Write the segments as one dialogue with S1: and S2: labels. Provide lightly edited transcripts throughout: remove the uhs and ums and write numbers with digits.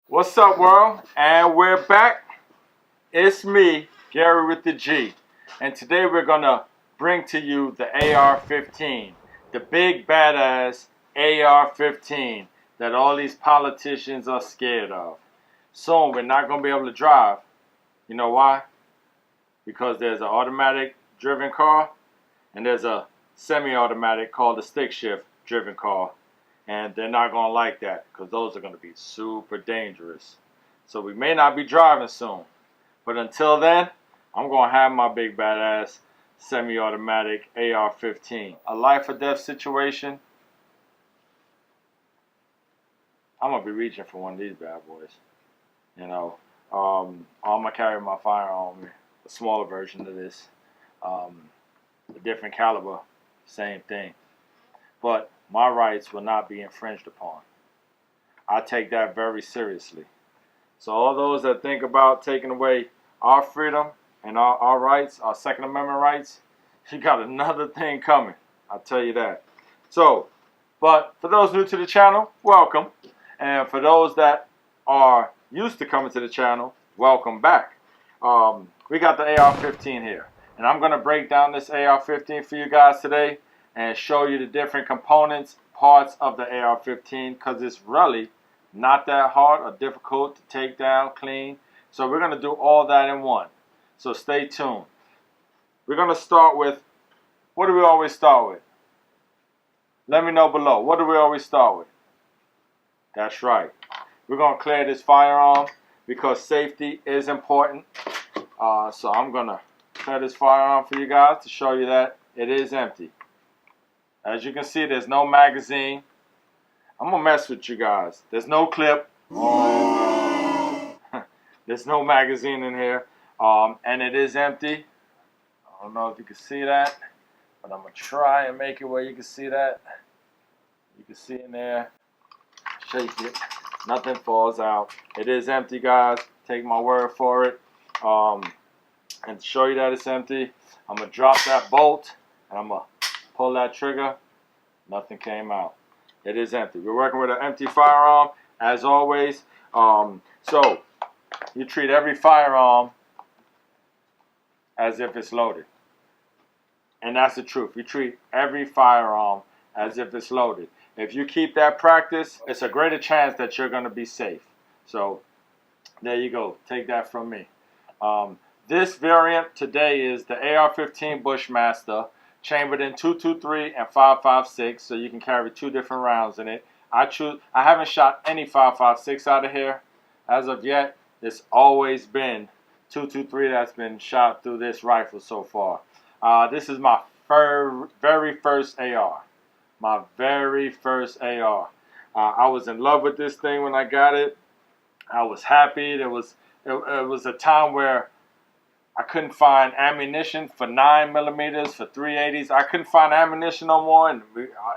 S1: What's up, world? And we're back. It's me, Gary with the G. And today we're going to bring to you the AR-15, the big badass AR-15 that all these politicians are scared of. Soon we're not going to be able to drive. You know why? Because there's an automatic driven car and there's a semi-automatic called a stick shift driven car. And they're not going to like that because those are going to be super dangerous. So we may not be driving soon. But until then, I'm going to have my big badass semi-automatic AR-15. A life or death situation, I'm going to be reaching for one of these bad boys. You know, I'm going to carry my firearm, a smaller version of this. A different caliber, same thing. But my rights will not be infringed upon. I take that very seriously. So all those that think about taking away our freedom and our rights, our Second Amendment rights, you got another thing coming. I'll tell you that. So, but for those new to the channel, welcome. And for those that are used to coming to the channel, welcome back. We got the AR-15 here. And I'm going to break down this AR-15 for you guys today and show you the different components, parts of the AR-15, because it's really not that hard or difficult to take down, clean. So we're going to do all that in one. So stay tuned. We're going to start with, what do we always start with? Let me know below. What do we always start with? That's right. We're going to clear this firearm because safety is important. So I'm going to clear this firearm for you guys to show you that it is empty. As you can see, there's no magazine. I'm going to mess with you guys. There's no clip. There's no magazine in here. And it is empty. I don't know if you can see that, but I'm going to try and make it where you can see that. You can see in there. Shake it. Nothing falls out. It is empty, guys. Take my word for it. And to show you that it's empty, I'm going to drop that bolt and I'm going to pull that trigger. Nothing came out. It is empty. We're working with an empty firearm, as always. So you treat every firearm as if it's loaded. And that's the truth. You treat every firearm as if it's loaded. If you keep that practice, it's a greater chance that you're going to be safe. So there you go. Take that from me. This variant today is the AR-15 Bushmaster, chambered in 223 and 5.56, so you can carry two different rounds in it. I haven't shot any 5.56 out of here as of yet. It's always been 223 that's been shot through this rifle so far. This is my very first AR. My very first AR. I was in love with this thing when I got it. I was happy. It was a time where I couldn't find ammunition for 9mm, for 380s. I couldn't find ammunition no more, and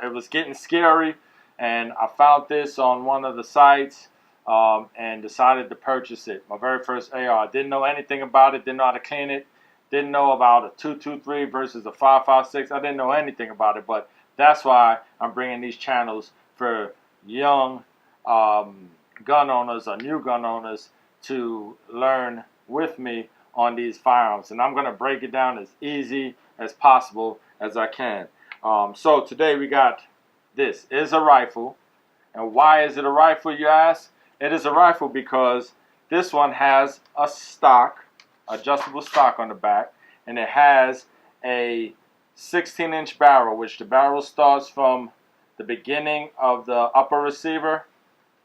S1: it was getting scary. And I found this on one of the sites and decided to purchase it. My very first AR. I didn't know anything about it, didn't know how to clean it, didn't know about a 223 versus a 5.56. I didn't know anything about it, but that's why I'm bringing these channels for young gun owners or new gun owners to learn with me on these firearms, and I'm going to break it down as easy as possible as I can. So today we got this is a rifle. And why is it a rifle, you ask? It is a rifle because this one has a stock, adjustable stock on the back, and it has a 16-inch barrel, which the barrel starts from the beginning of the upper receiver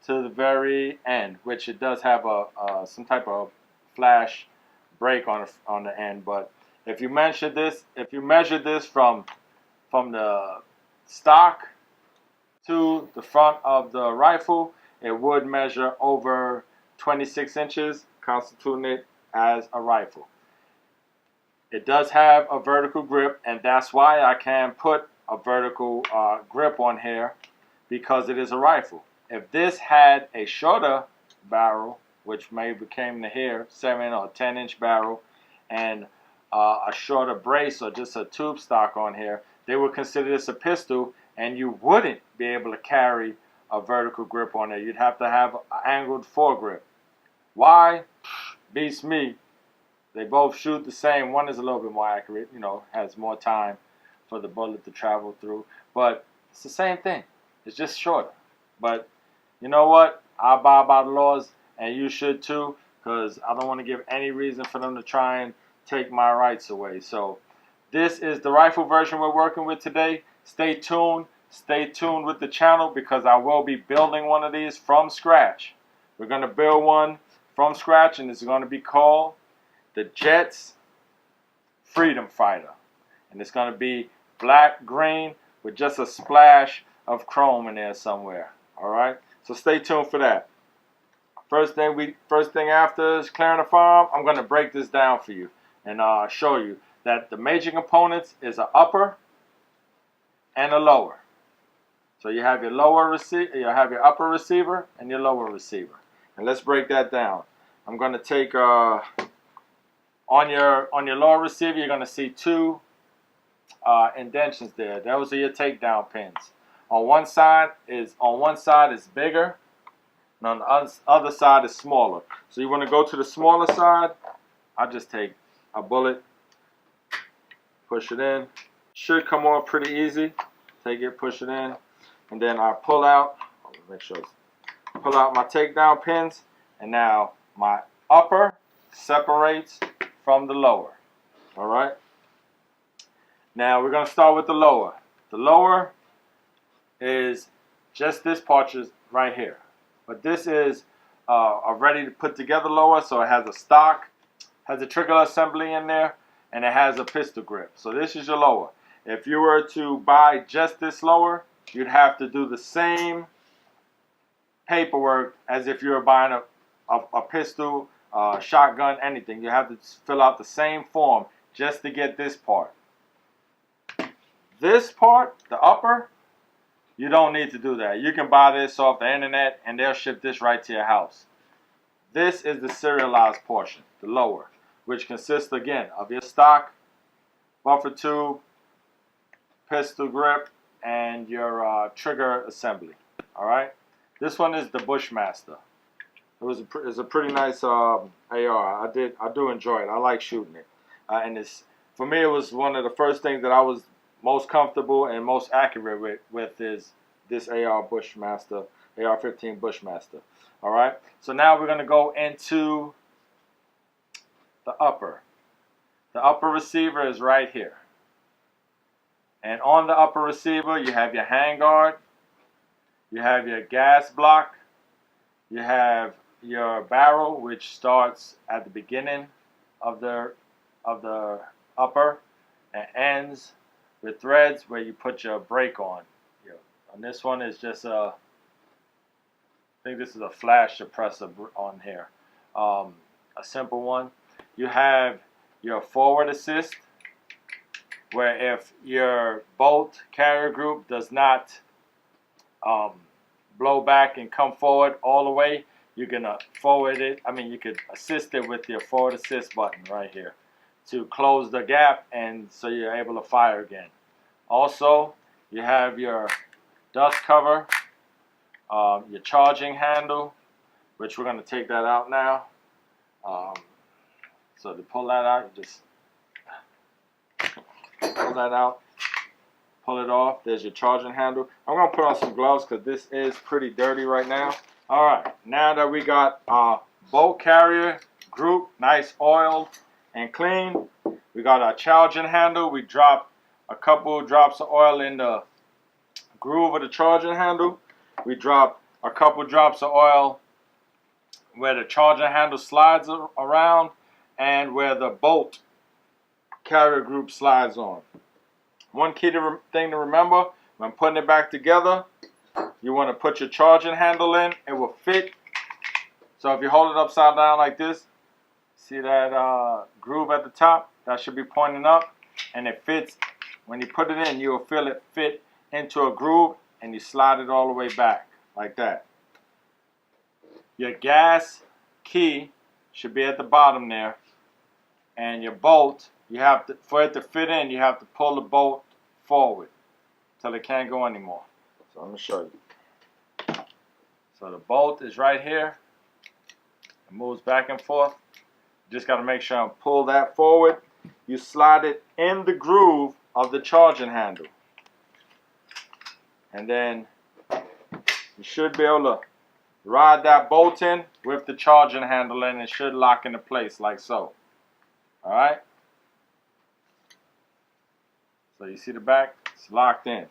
S1: to the very end, which it does have some type of flash break on the end. But if you measure this from the stock to the front of the rifle, it would measure over 26 inches, constituting it as a rifle. It does have a vertical grip, and that's why I can put a vertical grip on here, because it is a rifle. If this had a shorter barrel, which maybe came to here, 7 or 10-inch barrel, and a shorter brace or just a tube stock on here, they would consider this a pistol, and you wouldn't be able to carry a vertical grip on there. You'd have to have an angled foregrip. Why? Beats me. They both shoot the same. One is a little bit more accurate, you know, has more time for the bullet to travel through. But it's the same thing. It's just shorter. But you know what? I abide by the laws, and you should too, because I don't want to give any reason for them to try and take my rights away. So this is the rifle version we're working with today. Stay tuned. Stay tuned with the channel, because I will be building one of these from scratch. We're going to build one from scratch, and it's going to be called the Jets Freedom Fighter. And it's going to be black, green, with just a splash of chrome in there somewhere. Alright? So stay tuned for that. First thing after is clearing the firearm, I'm going to break this down for you and show you that the major components is an upper and a lower. So you have your you have your upper receiver and your lower receiver. And let's break that down. I'm going to take on your lower receiver, you're going to see two indentions there. Those are your takedown pins. On one side is bigger, and on the other side is smaller. So you want to go to the smaller side. I just take a bullet, push it in. Should come off pretty easy. Take it, push it in, and then I pull out. Make sure. Pull out my takedown pins, and now my upper separates from the lower. All right. Now we're going to start with the lower. The lower is just this part right here. But this is a ready to put together lower, so it has a stock, has a trigger assembly in there, and it has a pistol grip. So this is your lower. If you were to buy just this lower, you'd have to do the same paperwork as if you were buying a pistol, shotgun, anything. You have to fill out the same form just to get this part. This part, the upper, you don't need to do that. You can buy this off the internet and they'll ship this right to your house. This is the serialized portion, the lower, which consists again of your stock, buffer tube, pistol grip, and your trigger assembly. All right. This one is the Bushmaster. It's a pretty nice AR. I do enjoy it. I like shooting it, and for me it was one of the first things that I was most comfortable and most accurate with is this AR-15 Bushmaster. All right. So now we're going to go into the upper. The upper receiver is right here. And on the upper receiver, you have your handguard, you have your gas block, you have your barrel, which starts at the beginning of the upper and ends with threads where you put your brake on. And this one is just I think this is a flash suppressor on here, a simple one. You have your forward assist, where if your bolt carrier group does not blow back and come forward all the way, you're gonna forward it. You could assist it with your forward assist button right here to close the gap, and so you're able to fire again. Also, you have your dust cover, your charging handle, which we're gonna take that out now. So to pull that out, you just pull that out, pull it off. There's your charging handle. I'm going to put on some gloves because this is pretty dirty right now. Alright, now that we got our bolt carrier group nice oiled and clean, we got our charging handle. We drop a couple drops of oil in the groove of the charging handle. We drop a couple drops of oil where the charging handle slides around and where the bolt carrier group slides on. One key thing to remember when putting it back together, you want to put your charging handle in. It will fit. So if you hold it upside down like this, see that groove at the top? That should be pointing up, and it fits. When you put it in, you will feel it fit into a groove, and you slide it all the way back like that. Your gas key should be at the bottom there, and your bolt, you have to, for it to fit in, you have to pull the bolt forward till it can't go anymore. So let me show you. So the bolt is right here. It moves back and forth. Just got to make sure and pull that forward. You slide it in the groove of the charging handle. And then you should be able to ride that bolt in with the charging handle and it should lock into place like so. Alright? So you see the back? It's locked in.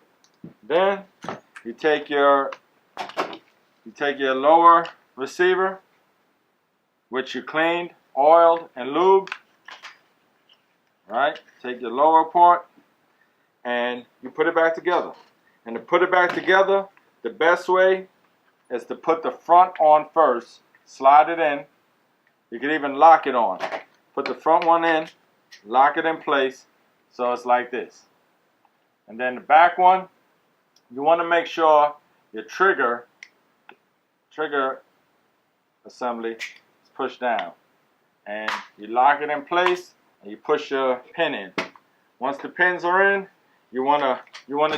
S1: Then you take your lower receiver, which you cleaned, oiled, and lubed. Right? Take your lower part and you put it back together. And to put it back together, the best way is to put the front on first, slide it in. You can even lock it on. Put the front one in, lock it in place, so it's like this. And then the back one, you want to make sure your trigger assembly is pushed down. And you lock it in place and you push your pin in. Once the pins are in, you wanna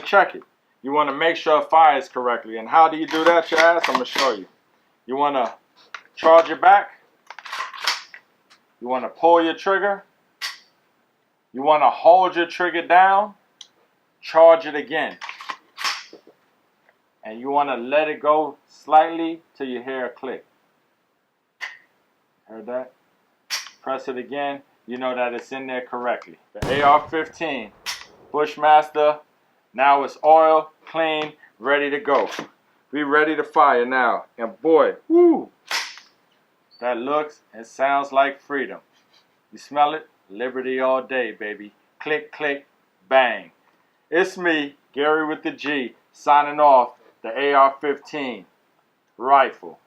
S1: check it. You wanna make sure it fires correctly. And how do you do that, you ask? I'm gonna show you. You wanna charge it back. You wanna pull your trigger. You wanna hold your trigger down. Charge it again. And you wanna let it go slightly till you hear a click. Heard that? Press it again. You know that it's in there correctly. The AR15 Bushmaster, now it's oiled, clean, ready to go. We ready to fire now. And boy, whoo, that looks and sounds like freedom. You smell it? Liberty all day, baby. Click, click, bang. It's me, Gary with the G, signing off the AR-15 rifle.